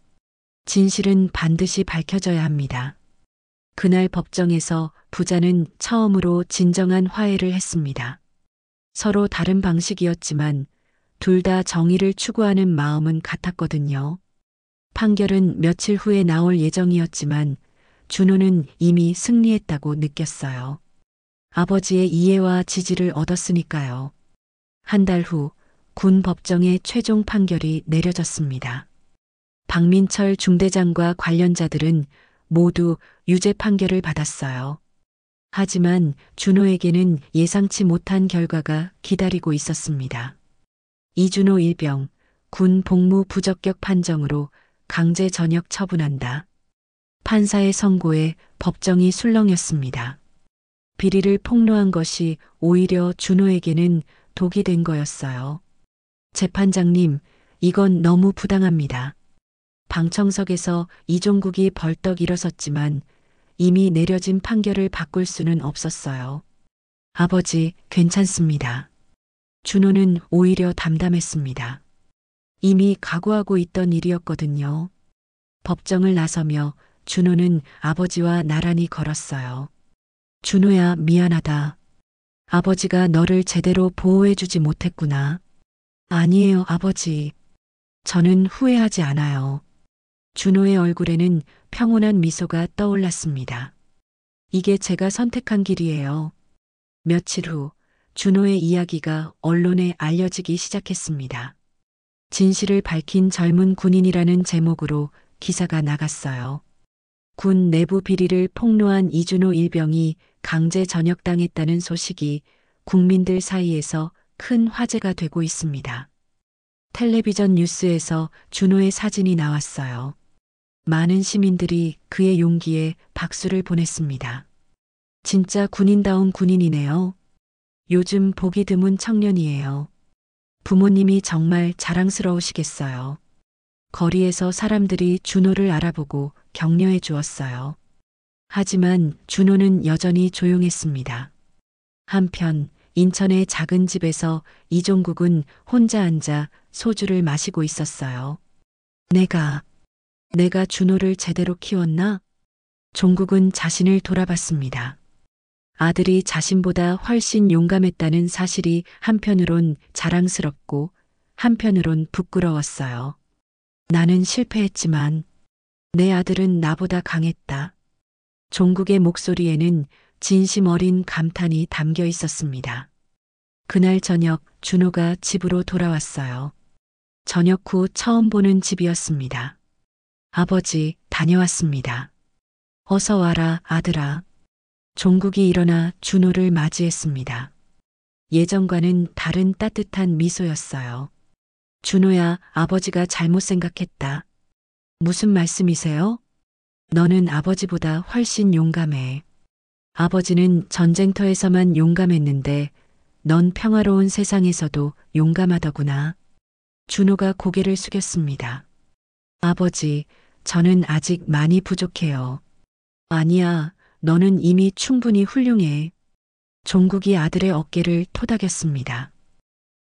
진실은 반드시 밝혀져야 합니다. 그날 법정에서 부자는 처음으로 진정한 화해를 했습니다. 서로 다른 방식이었지만 둘 다 정의를 추구하는 마음은 같았거든요. 판결은 며칠 후에 나올 예정이었지만 준호는 이미 승리했다고 느꼈어요. 아버지의 이해와 지지를 얻었으니까요. 한 달 후 군 법정의 최종 판결이 내려졌습니다. 박민철 중대장과 관련자들은 모두 유죄 판결을 받았어요. 하지만 준호에게는 예상치 못한 결과가 기다리고 있었습니다. 이준호 일병, 군 복무 부적격 판정으로 강제 전역 처분한다. 판사의 선고에 법정이 술렁였습니다. 비리를 폭로한 것이 오히려 준호에게는 독이 된 거였어요. 재판장님, 이건 너무 부당합니다. 방청석에서 이종국이 벌떡 일어섰지만 이미 내려진 판결을 바꿀 수는 없었어요. 아버지, 괜찮습니다. 준호는 오히려 담담했습니다. 이미 각오하고 있던 일이었거든요. 법정을 나서며 준호는 아버지와 나란히 걸었어요. 준호야, 미안하다. 아버지가 너를 제대로 보호해주지 못했구나. 아니에요, 아버지. 저는 후회하지 않아요. 준호의 얼굴에는 평온한 미소가 떠올랐습니다. 이게 제가 선택한 길이에요. 며칠 후 준호의 이야기가 언론에 알려지기 시작했습니다. 진실을 밝힌 젊은 군인이라는 제목으로 기사가 나갔어요. 군 내부 비리를 폭로한 이준호 일병이 강제 전역당했다는 소식이 국민들 사이에서 큰 화제가 되고 있습니다. 텔레비전 뉴스에서 준호의 사진이 나왔어요. 많은 시민들이 그의 용기에 박수를 보냈습니다. 진짜 군인다운 군인이네요. 요즘 보기 드문 청년이에요. 부모님이 정말 자랑스러우시겠어요. 거리에서 사람들이 준호를 알아보고 격려해 주었어요. 하지만 준호는 여전히 조용했습니다. 한편 인천의 작은 집에서 이종국은 혼자 앉아 소주를 마시고 있었어요. 내가 준호를 제대로 키웠나? 종국은 자신을 돌아봤습니다. 아들이 자신보다 훨씬 용감했다는 사실이 한편으론 자랑스럽고 한편으론 부끄러웠어요. 나는 실패했지만 내 아들은 나보다 강했다. 종국의 목소리에는 진심 어린 감탄이 담겨 있었습니다. 그날 저녁 준호가 집으로 돌아왔어요. 저녁 후 처음 보는 집이었습니다. 아버지, 다녀왔습니다. 어서 와라, 아들아. 종국이 일어나 준호를 맞이했습니다. 예전과는 다른 따뜻한 미소였어요. 준호야, 아버지가 잘못 생각했다. 무슨 말씀이세요? 너는 아버지보다 훨씬 용감해. 아버지는 전쟁터에서만 용감했는데 넌 평화로운 세상에서도 용감하더구나. 준호가 고개를 숙였습니다. 아버지, 저는 아직 많이 부족해요. 아니야, 너는 이미 충분히 훌륭해. 종국이 아들의 어깨를 토닥였습니다.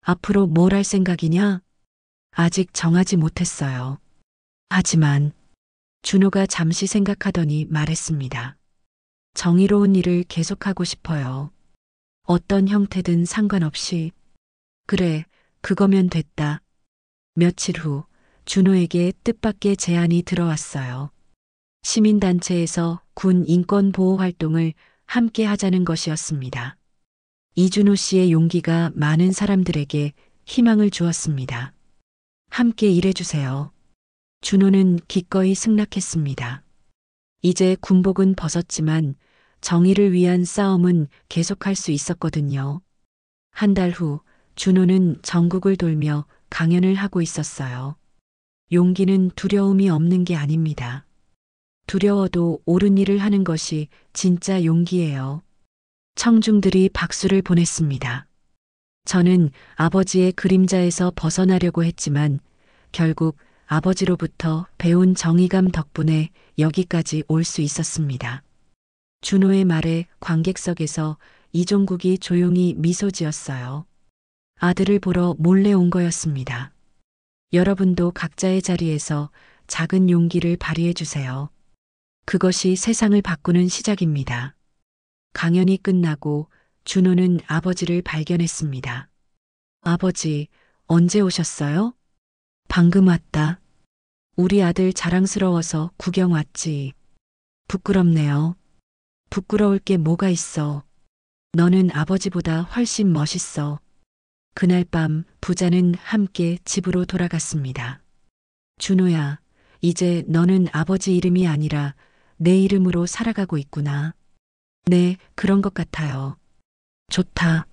앞으로 뭘 할 생각이냐? 아직 정하지 못했어요. 하지만 준호가 잠시 생각하더니 말했습니다. 정의로운 일을 계속하고 싶어요. 어떤 형태든 상관없이. 그래, 그거면 됐다. 며칠 후 준호에게 뜻밖의 제안이 들어왔어요. 시민단체에서 군 인권보호 활동을 함께 하자는 것이었습니다. 이준호 씨의 용기가 많은 사람들에게 희망을 주었습니다. 함께 일해주세요. 준호는 기꺼이 승낙했습니다. 이제 군복은 벗었지만 정의를 위한 싸움은 계속할 수 있었거든요. 한 달 후 준호는 전국을 돌며 강연을 하고 있었어요. 용기는 두려움이 없는 게 아닙니다. 두려워도 옳은 일을 하는 것이 진짜 용기예요. 청중들이 박수를 보냈습니다. 저는 아버지의 그림자에서 벗어나려고 했지만 결국 아버지로부터 배운 정의감 덕분에 여기까지 올 수 있었습니다. 준호의 말에 관객석에서 이종국이 조용히 미소 지었어요. 아들을 보러 몰래 온 거였습니다. 여러분도 각자의 자리에서 작은 용기를 발휘해 주세요. 그것이 세상을 바꾸는 시작입니다. 강연이 끝나고 준호는 아버지를 발견했습니다. 아버지, 언제 오셨어요? 방금 왔다. 우리 아들 자랑스러워서 구경 왔지. 부끄럽네요. 부끄러울 게 뭐가 있어. 너는 아버지보다 훨씬 멋있어. 그날 밤 부자는 함께 집으로 돌아갔습니다. 준호야, 이제 너는 아버지 이름이 아니라 내 이름으로 살아가고 있구나. 네, 그런 것 같아요. 좋다.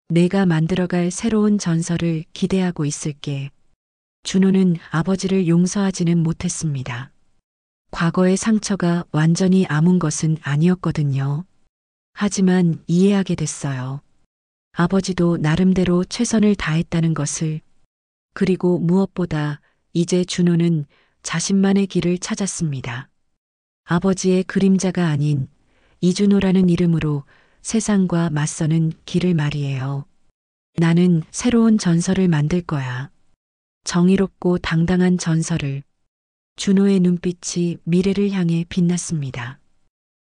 내가 만들어갈 새로운 전설을 기대하고 있을게. 준호는 아버지를 용서하지는 못했습니다. 과거의 상처가 완전히 아문 것은 아니었거든요. 하지만 이해하게 됐어요. 아버지도 나름대로 최선을 다했다는 것을. 그리고 무엇보다 이제 준호는 자신만의 길을 찾았습니다. 아버지의 그림자가 아닌 이준호라는 이름으로 세상과 맞서는 길을 말이에요. 나는 새로운 전설을 만들 거야. 정의롭고 당당한 전설을. 준호의 눈빛이 미래를 향해 빛났습니다.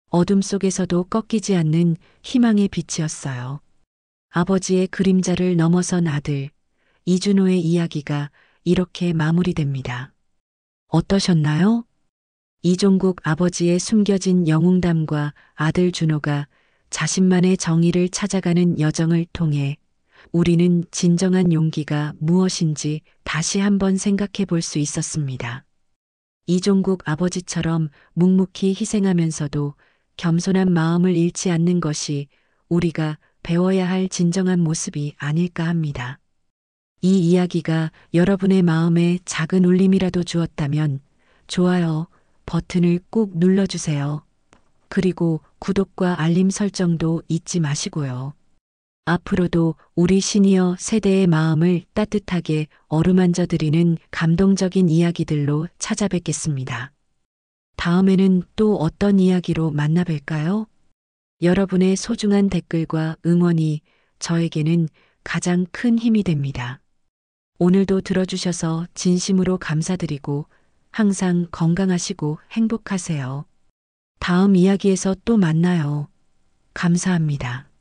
어둠 속에서도 꺾이지 않는 희망의 빛이었어요. 아버지의 그림자를 넘어선 아들, 이준호의 이야기가 이렇게 마무리됩니다. 어떠셨나요? 이종국 아버지의 숨겨진 영웅담과 아들 준호가 자신만의 정의를 찾아가는 여정을 통해 우리는 진정한 용기가 무엇인지 다시 한번 생각해 볼 수 있었습니다. 이종국 아버지처럼 묵묵히 희생하면서도 겸손한 마음을 잃지 않는 것이 우리가 배워야 할 진정한 모습이 아닐까 합니다. 이 이야기가 여러분의 마음에 작은 울림이라도 주었다면 좋아요 버튼을 꾹 눌러주세요. 그리고 구독과 알림 설정도 잊지 마시고요. 앞으로도 우리 시니어 세대의 마음을 따뜻하게 어루만져 드리는 감동적인 이야기들로 찾아뵙겠습니다. 다음에는 또 어떤 이야기로 만나뵐까요? 여러분의 소중한 댓글과 응원이 저에게는 가장 큰 힘이 됩니다. 오늘도 들어주셔서 진심으로 감사드리고 항상 건강하시고 행복하세요. 다음 이야기에서 또 만나요. 감사합니다.